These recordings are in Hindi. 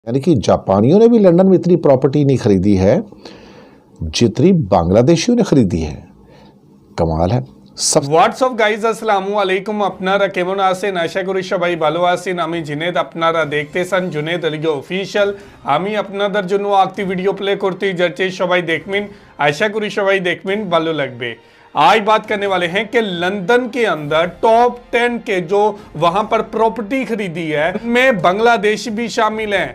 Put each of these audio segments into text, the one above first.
यानी कि जापानियों ने भी लंदन में इतनी प्रॉपर्टी नहीं खरीदी है जितनी बांग्लादेशियों ने खरीदी है। कमाल है। सब হোয়াটসঅ্যাপ গাইজ আসসালামু আলাইকুম আপনারা কেমন আছেন আশা করি সবাই ভালো আছেন আমি জিনেদ আপনারা দেখতেছেন জুনেদ আলী অফিশিয়াল আমি আপনাদের জন্য একটি ভিডিও প্লে করতে যাচ্ছি সবাই দেখবেন आशा करी सबाई देखবেন ভালো লাগবে। आज बात करने वाले हैं कि लंदन के अंदर टॉप 10 के जो वहां पर प्रॉपर्टी खरीदी है उनमें बांग्लादेश भी शामिल हैं।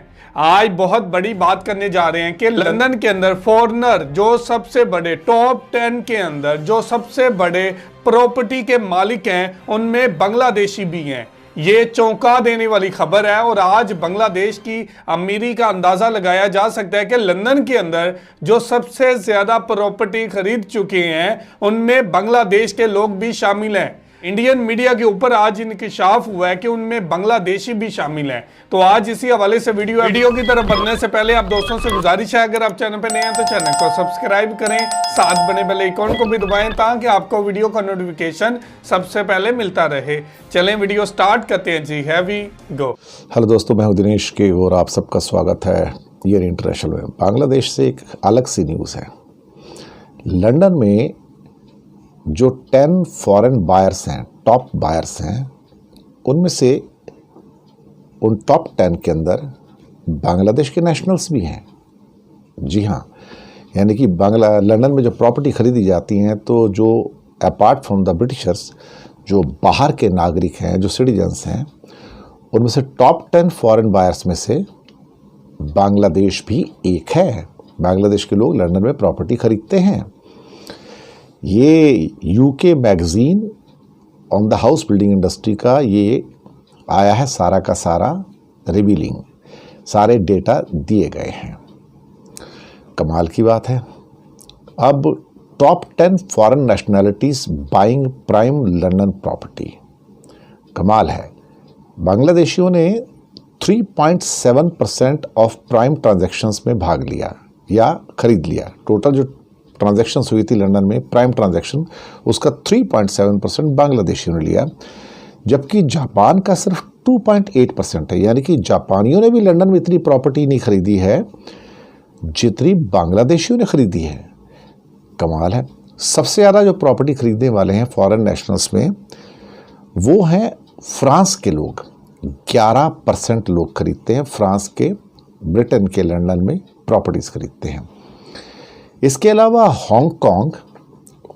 आज बहुत बड़ी बात करने जा रहे हैं कि लंदन के अंदर फॉरेनर जो सबसे बड़े टॉप 10 के अंदर जो सबसे बड़े प्रॉपर्टी के मालिक हैं उनमें बांग्लादेशी भी हैं। ये चौंका देने वाली खबर है और आज बांग्लादेश की अमीरी का अंदाजा लगाया जा सकता है कि लंदन के अंदर जो सबसे ज्यादा प्रॉपर्टी खरीद चुके हैं उनमें बांग्लादेश के लोग भी शामिल हैं। इंडियन मीडिया के ऊपर आज इंकशाफ हुआ है कि उनमें बांग्लादेशी भी शामिल हैं। तो आज इसी हवाले से वीडियो की तरफ बढ़ने से पहले आप दोस्तों से गुजारिश है अगर आप चैनल पर नए हैं तो चैनल को सब्सक्राइब करें, साथ बने बेल आइकॉन को भी दबाएं ताकि आपको वीडियो का नोटिफिकेशन सबसे पहले मिलता रहे। चलें वीडियो स्टार्ट करते हैं जी, है वी गो। हेलो दोस्तों, मैं हूं दिनेश के और आप सबका स्वागत है ईयर इंटरनेशनल में। बांग्लादेश से एक अलग सी न्यूज़ है। लंदन में जो 10 फॉरेन बायर्स हैं, टॉप बायर्स हैं, उनमें से उन टॉप 10 के अंदर बांग्लादेश के नेशनल्स भी हैं। जी हाँ, यानी कि लंदन में जो प्रॉपर्टी खरीदी जाती हैं तो जो अपार्ट फ्रॉम द ब्रिटिशर्स जो बाहर के नागरिक हैं, जो सिटीजन्स हैं, उनमें से टॉप 10 फॉरेन बायर्स में से बांग्लादेश भी एक है। बांग्लादेश के लोग लंदन में प्रॉपर्टी खरीदते हैं। ये UK magazine on the house building industry का ये आया है सारा का सारा रिवीलिंग, सारे डेटा दिए गए हैं। कमाल की बात है। अब top 10 foreign nationalities buying prime London property. कमाल है। बांग्लादेशियों ने 3.7% ऑफ प्राइम ट्रांजैक्शंस में भाग लिया या ख़रीद लिया। टोटल जो ट्रांजैक्शंस हुई थी लंदन में प्राइम ट्रांजैक्शन, उसका 3.7% बांग्लादेशियों ने लिया, जबकि जापान का सिर्फ 2.8% है। यानी कि जापानियों ने भी लंदन में इतनी प्रॉपर्टी नहीं खरीदी है जितनी बांग्लादेशियों ने खरीदी है। कमाल है। सबसे ज़्यादा जो प्रॉपर्टी खरीदने वाले हैं फॉरेन नेशनल्स में वो हैं फ्रांस के लोग। 11% लोग खरीदते हैं फ्रांस के, ब्रिटेन के लंदन में प्रॉपर्टीज़ खरीदते हैं। इसके अलावा हांगकांग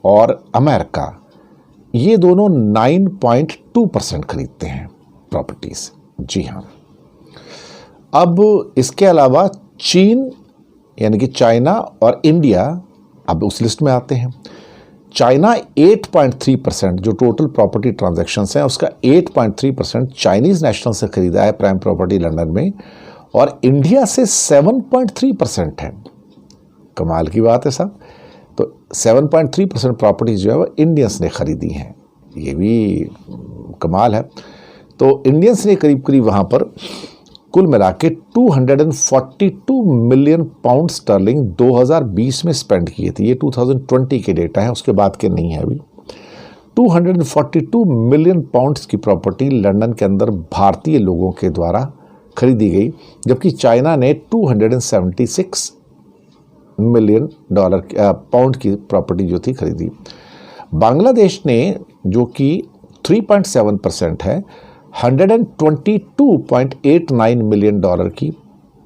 और अमेरिका, ये दोनों 9.2% खरीदते हैं प्रॉपर्टीज़। जी हाँ। अब इसके अलावा चीन यानी कि चाइना और इंडिया अब उस लिस्ट में आते हैं। चाइना 8.3% जो टोटल प्रॉपर्टी ट्रांजैक्शंस हैं उसका 8.3% चाइनीज़ नेशनल से खरीदा है प्राइम प्रॉपर्टी लंदन में, और इंडिया से 7.3% है। कमाल की बात है साहब। तो 7.3% प्रॉपर्टीज़ जो है वो इंडियंस ने ख़रीदी हैं। ये भी कमाल है। तो इंडियंस ने करीब करीब वहाँ पर कुल मिला के 242 मिलियन पाउंड स्टर्लिंग 2020 में स्पेंड किए थे। ये 2020 के डेटा है, उसके बाद के नहीं है अभी। 242 मिलियन पाउंड्स की प्रॉपर्टी लंदन के अंदर भारतीय लोगों के द्वारा खरीदी गई, जबकि चाइना ने 276 मिलियन पाउंड की प्रॉपर्टी जो थी खरीदी। बांग्लादेश ने जो कि 3.7% है 122.89 मिलियन डॉलर की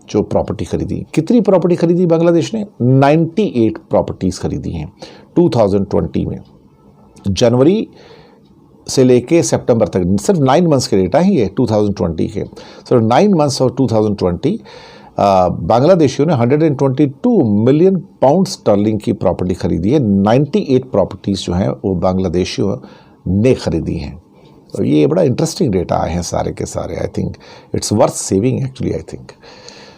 जो प्रॉपर्टी खरीदी। कितनी प्रॉपर्टी खरीदी बांग्लादेश ने? 98 प्रॉपर्टीज़ खरीदी हैं 2020 में। जनवरी से लेके सितंबर तक सिर्फ 9 मंथ्स के डेटा ही है 2020 के। सिर्फ 9 मंथ्स ऑफ 2020 बांग्लादेशियों ने 122 मिलियन पाउंड स्टर्लिंग की प्रॉपर्टी खरीदी है। 98 प्रॉपर्टीज़ जो हैं वो बांग्लादेशियों ने खरीदी हैं। तो ये बड़ा इंटरेस्टिंग डेटा आए हैं सारे के सारे। I think it's worth saving actually. I think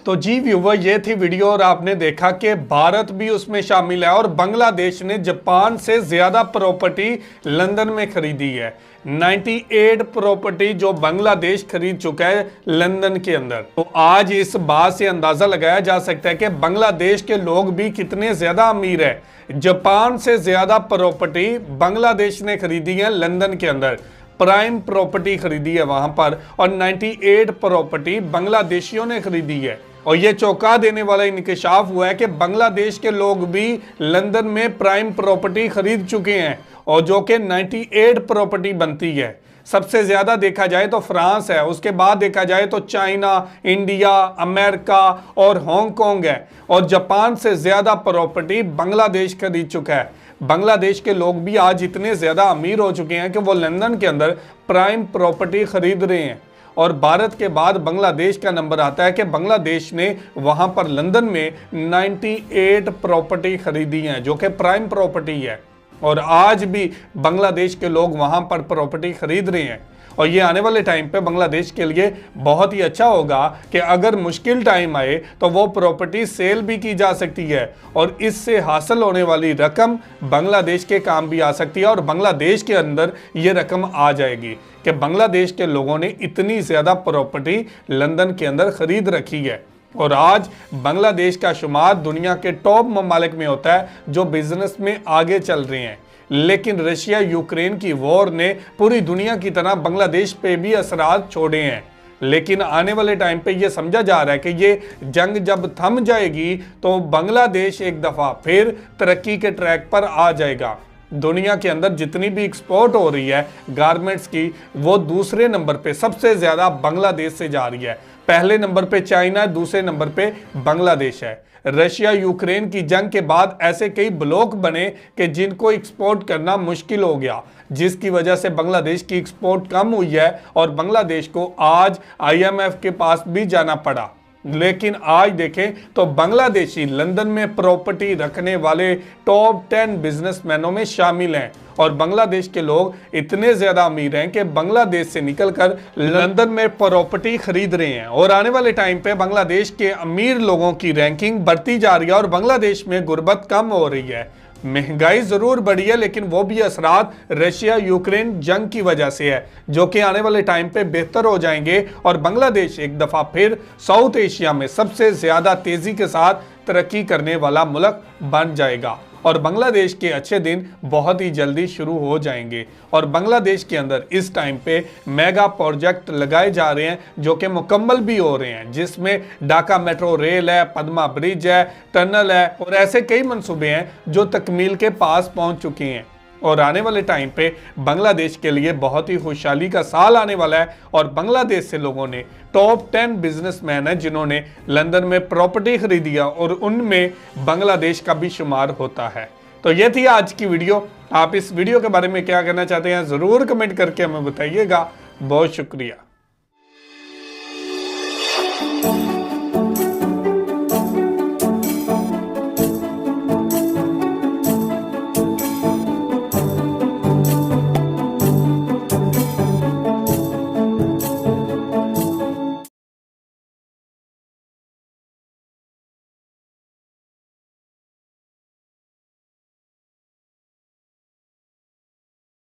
तो जी व्यूवर, ये थी वीडियो और आपने देखा कि भारत भी उसमें शामिल है और बांग्लादेश ने जापान से ज्यादा प्रॉपर्टी लंदन में खरीदी है। 98 प्रॉपर्टी जो बांग्लादेश खरीद चुका है लंदन के अंदर। तो आज इस बात से अंदाजा लगाया जा सकता है कि बांग्लादेश के लोग भी कितने ज्यादा अमीर है। जापान से ज्यादा प्रॉपर्टी बांग्लादेश ने खरीदी है लंदन के अंदर। प्राइम प्रॉपर्टी खरीदी है वहां पर और 98 प्रॉपर्टी बांग्लादेशियों ने खरीदी है। और ये चौंका देने वाला इंकशाफ हुआ है कि बांग्लादेश के लोग भी लंदन में प्राइम प्रॉपर्टी खरीद चुके हैं और जो कि 98 प्रॉपर्टी बनती है। सबसे ज़्यादा देखा जाए तो फ्रांस है, उसके बाद देखा जाए तो चाइना, इंडिया, अमेरिका और हांगकांग है, और जापान से ज़्यादा प्रॉपर्टी बांग्लादेश खरीद चुका है। बांग्लादेश के लोग भी आज इतने ज़्यादा अमीर हो चुके हैं कि वो लंदन के अंदर प्राइम प्रॉपर्टी खरीद रहे हैं। और भारत के बाद बांग्लादेश का नंबर आता है कि बांग्लादेश ने वहाँ पर लंदन में 98 प्रॉपर्टी खरीदी हैं जो कि प्राइम प्रॉपर्टी है, और आज भी बांग्लादेश के लोग वहां पर प्रॉपर्टी खरीद रहे हैं। और ये आने वाले टाइम पे बांग्लादेश के लिए बहुत ही अच्छा होगा कि अगर मुश्किल टाइम आए तो वो प्रॉपर्टी सेल भी की जा सकती है और इससे हासिल होने वाली रकम बांग्लादेश के काम भी आ सकती है, और बांग्लादेश के अंदर ये रकम आ जाएगी कि बांग्लादेश के लोगों ने इतनी ज़्यादा प्रॉपर्टी लंदन के अंदर खरीद रखी है। और आज बांग्लादेश का शुमार दुनिया के टॉप ममालिक में होता है जो बिजनेस में आगे चल रहे हैं। लेकिन रशिया यूक्रेन की वॉर ने पूरी दुनिया की तरह बांग्लादेश पे भी असरात छोड़े हैं। लेकिन आने वाले टाइम पे ये समझा जा रहा है कि ये जंग जब थम जाएगी तो बांग्लादेश एक दफ़ा फिर तरक्की के ट्रैक पर आ जाएगा। दुनिया के अंदर जितनी भी एक्सपोर्ट हो रही है गारमेंट्स की, वो दूसरे नंबर पे सबसे ज़्यादा बांग्लादेश से जा रही है। पहले नंबर पे चाइना है, दूसरे नंबर पे बांग्लादेश है। रशिया यूक्रेन की जंग के बाद ऐसे कई ब्लॉक बने कि जिनको एक्सपोर्ट करना मुश्किल हो गया, जिसकी वजह से बांग्लादेश की एक्सपोर्ट कम हुई है और बांग्लादेश को आज IMF के पास भी जाना पड़ा। लेकिन आज देखें तो बांग्लादेशी लंदन में प्रॉपर्टी रखने वाले टॉप 10 बिजनेसमैनों में शामिल हैं, और बांग्लादेश के लोग इतने ज़्यादा अमीर हैं कि बांग्लादेश से निकलकर लंदन में प्रॉपर्टी खरीद रहे हैं। और आने वाले टाइम पे बांग्लादेश के अमीर लोगों की रैंकिंग बढ़ती जा रही है और बांग्लादेश में गुर्बत कम हो रही है। महंगाई ज़रूर बढ़ी है, लेकिन वो भी असरात रशिया यूक्रेन जंग की वजह से है, जो कि आने वाले टाइम पे बेहतर हो जाएंगे और बांग्लादेश एक दफ़ा फिर साउथ एशिया में सबसे ज़्यादा तेज़ी के साथ तरक्की करने वाला मुल्क बन जाएगा। और बांग्लादेश के अच्छे दिन बहुत ही जल्दी शुरू हो जाएंगे। और बांग्लादेश के अंदर इस टाइम पे मेगा प्रोजेक्ट लगाए जा रहे हैं जो कि मुकम्मल भी हो रहे हैं, जिसमें ढाका मेट्रो रेल है, पद्मा ब्रिज है, टनल है, और ऐसे कई मंसूबे हैं जो तकमील के पास पहुंच चुके हैं। और आने वाले टाइम पे बांग्लादेश के लिए बहुत ही खुशहाली का साल आने वाला है, और बांग्लादेश से लोगों ने टॉप 10 बिजनेसमैन हैं जिन्होंने लंदन में प्रॉपर्टी खरीदी है, और उनमें बांग्लादेश का भी शुमार होता है। तो ये थी आज की वीडियो। आप इस वीडियो के बारे में क्या कहना चाहते हैं ज़रूर कमेंट करके हमें बताइएगा। बहुत शुक्रिया।